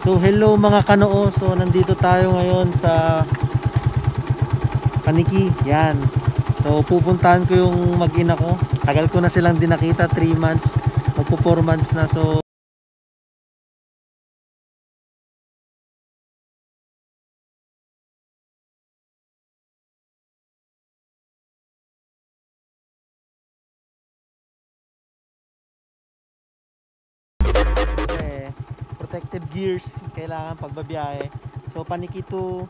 So hello mga kanoo, so nandito tayo ngayon sa Paniki, yan. So pupuntahan ko yung mag-ina ko. Tagal ko na silang di nakita, 3 months, magpo 4 months na. So protective gears kailangan pagbabiyahe. So Paniki to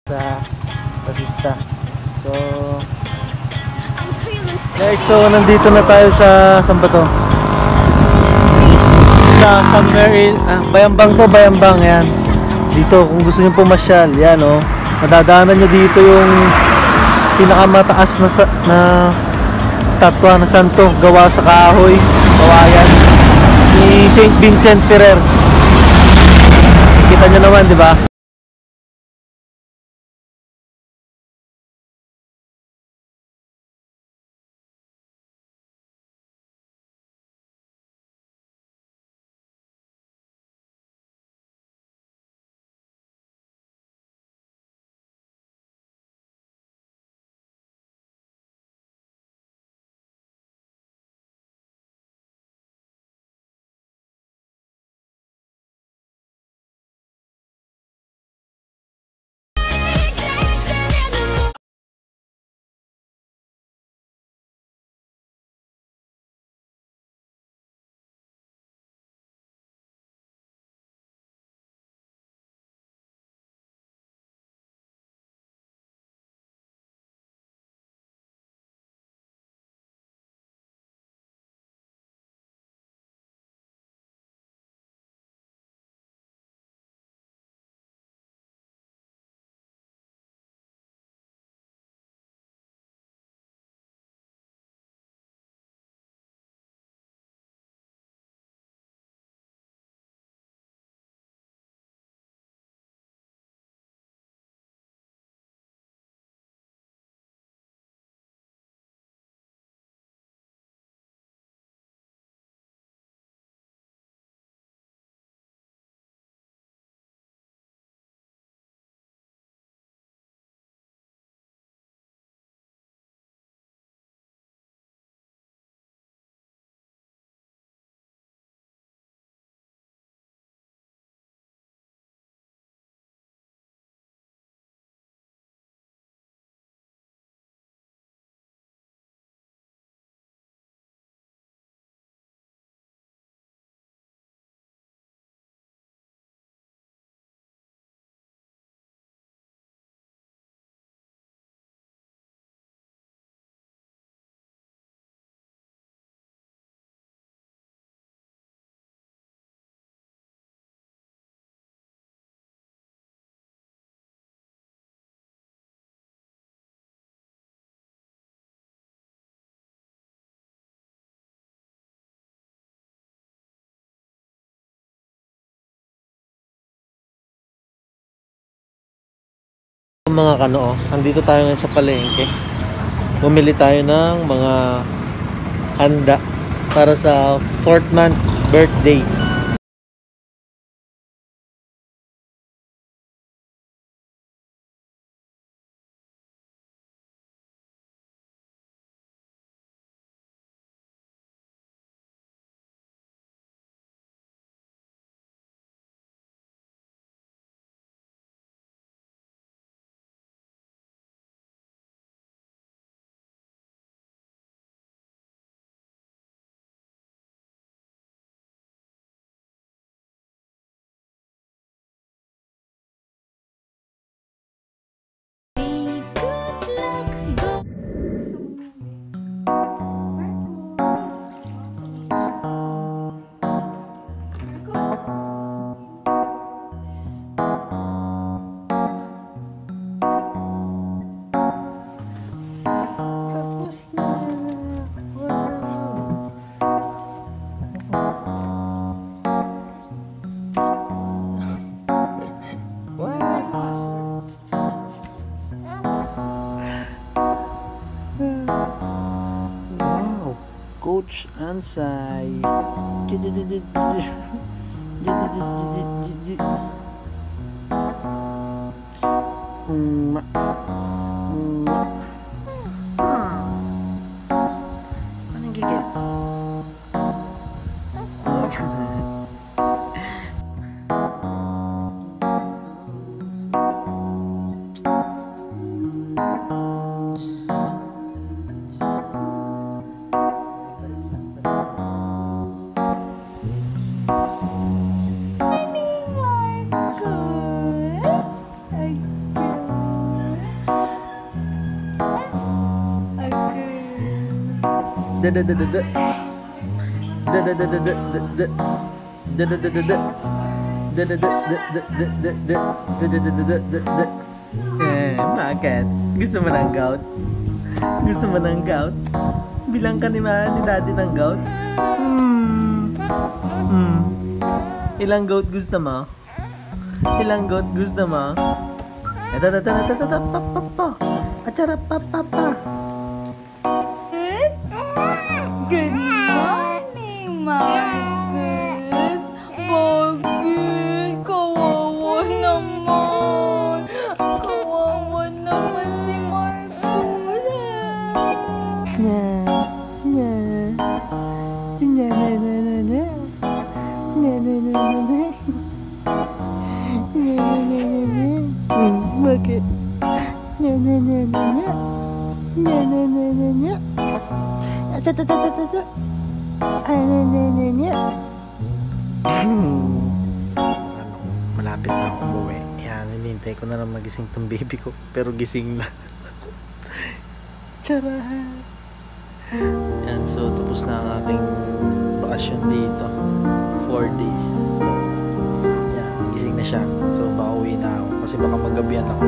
sa Pasista. So guys, so nandito na tayo sa saan ba to? Sa somewhere in Bayambang to, Bayambang yan. Dito kung gusto niyo pumasyal, yan oh. Madadaanan niyo dito yung pinakamataas na statwa na santo gawa sa kahoy, kawayan ni Saint Vincent Ferrer. Kita niyo naman, di ba? Mga kano, andito tayo ngayon sa palengke. Bumili tayo ng mga handa para sa 4th month birthday. Wow, Coach Ansay. Anong gigil? Bakit? Gusto mo ng gout? Gusto mo ng gout? Bilang ka ni daddy ng gout? Ilang gout gusto mo? Ilang gout gusto mo? Good morning, Marcus. Bakit? Kawawa naman. Kawawa naman si Marcus. Bakit? Malapit na ako umuwi. Yan, hinihintay ko na lang magising tong baby ko. Pero gising na. Tarahan! Yan, so tapos na ang aking bakasyon dito. 4 days. So, yan, gising na siya. So baka uwi na ako. Kasi baka magabihan ako.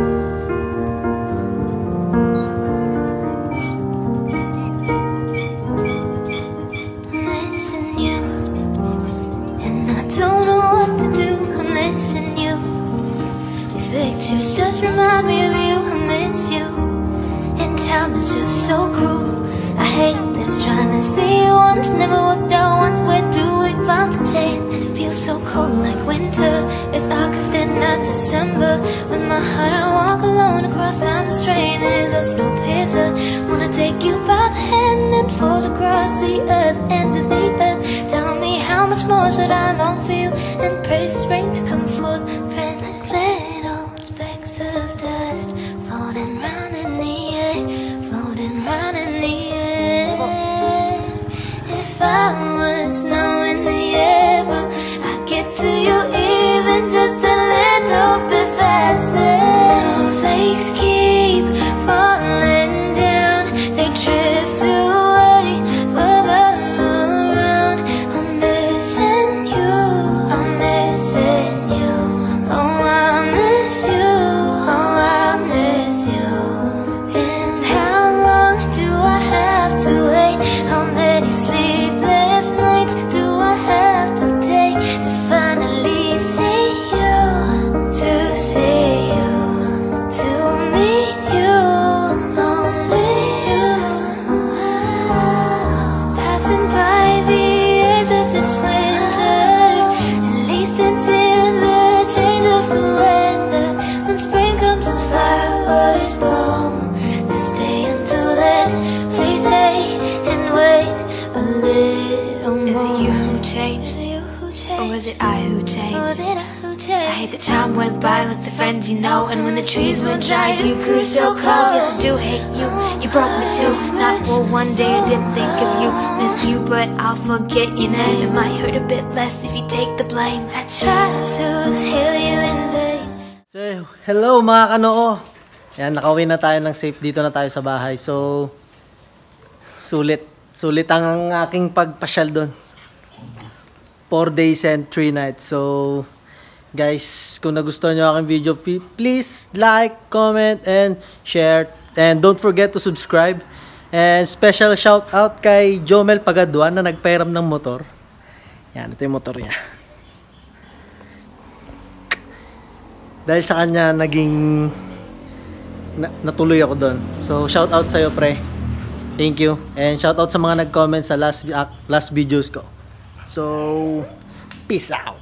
Pictures just remind me of you. I miss you, and time is just so cruel. I hate this, trying to see you once never worked out once. Where do we find the chance? It feels so cold like winter. It's August and not December. With my heart I walk alone across time. The strain is a snow piercer. Wanna take you by the hand and fall across the other end of the earth. Tell me how much more should I long for you and pray for spring to come forth. Friend, of dust floating round in the air, floating round in the air. If I was knowing the air, well, I'd get to you even just a little bit faster. Snowflakes keep falling down, they drift away further around. I'm missing you, I'm missing you who changed? Or was it I who changed? I hate that time went by like the friends you know. And when the trees went dry, you grew so cold. Yes, I do hate you, you broke me too. Not for one day I didn't think of you. Miss you, but I'll forget your name. It might hurt a bit less if you take the blame. I tried to heal you in vain. So, hello mga kanoo. Yan, nakauwi na tayo ng safe. Dito na tayo sa bahay. So, sulit ang aking pagpasyal doon. 4 days and 3 nights. So, guys, kung nagustuhan nyo aking video, please like, comment, and share. And don't forget to subscribe. And special shout out kay Jomel Pagaduan na nagpairam ng motor. Yan, ito yung motor niya. Dahil sa kanya, naging natuloy ako doon. So, shout out sa'yo, pre. Thank you. And shout out sa mga nag-comment sa last videos ko. So, peace out.